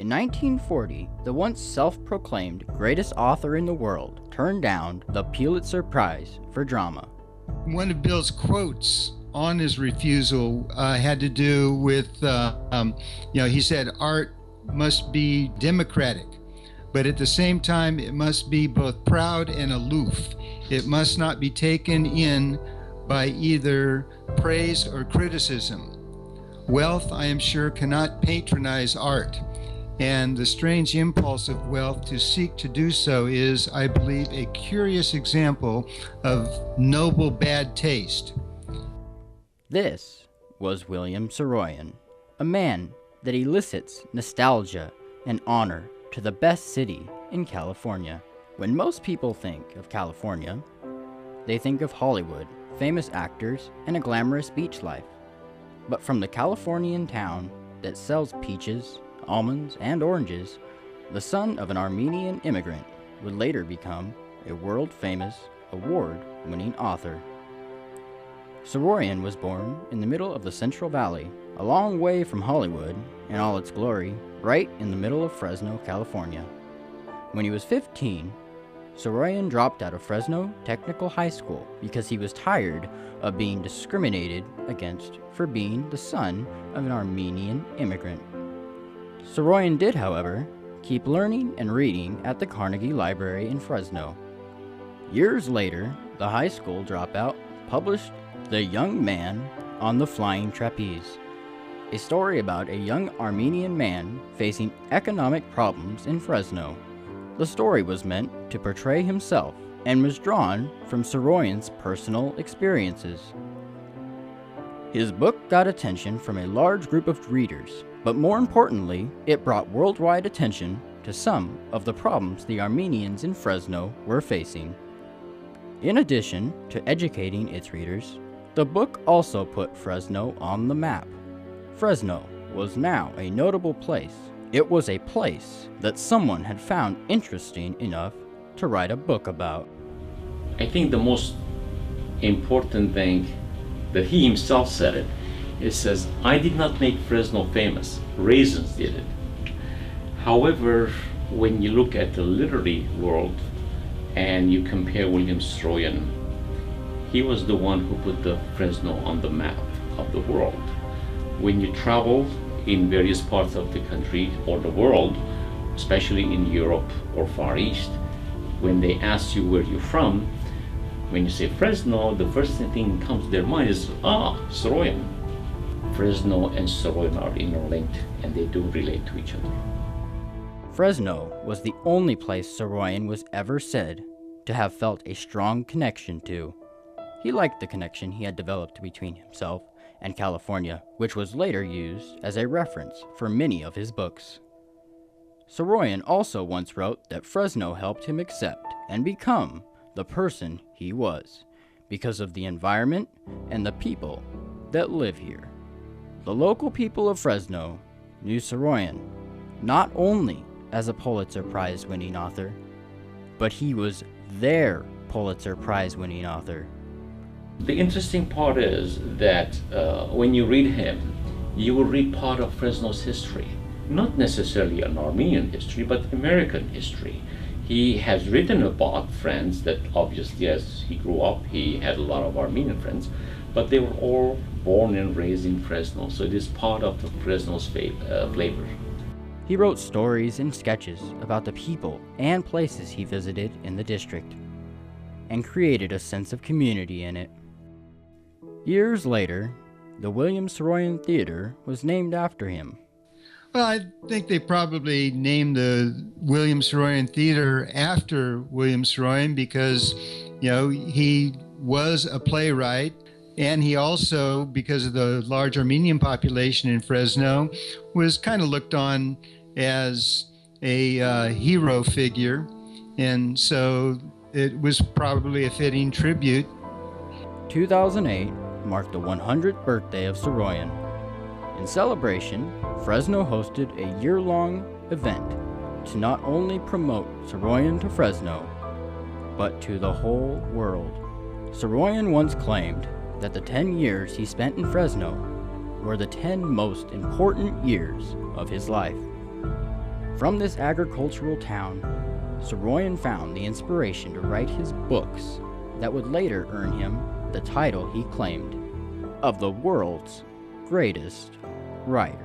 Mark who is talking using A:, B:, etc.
A: In 1940, the once self-proclaimed greatest author in the world turned down the Pulitzer Prize for drama.
B: One of Bill's quotes on his refusal had to do with, he said, art must be democratic, but at the same time, it must be both proud and aloof. It must not be taken in by either praise or criticism. Wealth, I am sure, cannot patronize art, and the strange impulse of wealth to seek to do so is, I believe, a curious example of noble bad taste.
A: This was William Saroyan, a man that elicits nostalgia and honor to the best city in California. When most people think of California, they think of Hollywood, famous actors, and a glamorous beach life. But from the Californian town that sells peaches, almonds, and oranges, the son of an Armenian immigrant would later become a world-famous, award-winning author. Saroyan was born in the middle of the Central Valley, a long way from Hollywood in all its glory, right in the middle of Fresno, California. When he was 15, Saroyan dropped out of Fresno Technical High School because he was tired of being discriminated against for being the son of an Armenian immigrant. Saroyan did, however, keep learning and reading at the Carnegie Library in Fresno. Years later, the high school dropout published The Young Man on the Flying Trapeze, a story about a young Armenian man facing economic problems in Fresno. The story was meant to portray himself and was drawn from Saroyan's personal experiences. His book got attention from a large group of readers, but more importantly, it brought worldwide attention to some of the problems the Armenians in Fresno were facing. In addition to educating its readers, the book also put Fresno on the map. Fresno was now a notable place. It was a place that someone had found interesting enough to write a book about.
C: I think the most important thing that he himself said it says, I did not make Fresno famous, raisins did it. However, when you look at the literary world and you compare William Saroyan, he was the one who put the Fresno on the map of the world. When you travel in various parts of the country or the world, especially in Europe or Far East, when they ask you where you're from, when you say Fresno, the first thing that comes to their mind is, Saroyan. Fresno and Saroyan are interlinked and they do relate to each other.
A: Fresno was the only place Saroyan was ever said to have felt a strong connection to. He liked the connection he had developed between himself and California, which was later used as a reference for many of his books. Saroyan also once wrote that Fresno helped him accept and become the person he was because of the environment and the people that live here. The local people of Fresno knew Saroyan not only as a Pulitzer Prize-winning author, but he was their Pulitzer Prize-winning author.
C: The interesting part is that when you read him, you will read part of Fresno's history. Not necessarily an Armenian history, but American history. He has written about friends that obviously as he grew up, he had a lot of Armenian friends, but they were all born and raised in Fresno, so it is part of the Fresno's flavor.
A: He wrote stories and sketches about the people and places he visited in the district, and created a sense of community in it. Years later, the William Saroyan Theater was named after him.
B: Well, I think they probably named the William Saroyan Theater after William Saroyan because, he was a playwright, and he also, because of the large Armenian population in Fresno, was kind of looked on as a hero figure, and so it was probably a fitting tribute.
A: 2008 marked the 100th birthday of Saroyan. In celebration, Fresno hosted a year-long event to not only promote Saroyan to Fresno, but to the whole world. Saroyan once claimed that the 10 years he spent in Fresno were the 10 most important years of his life. From this agricultural town, Saroyan found the inspiration to write his books that would later earn him the title he claimed of the world's greatest writer.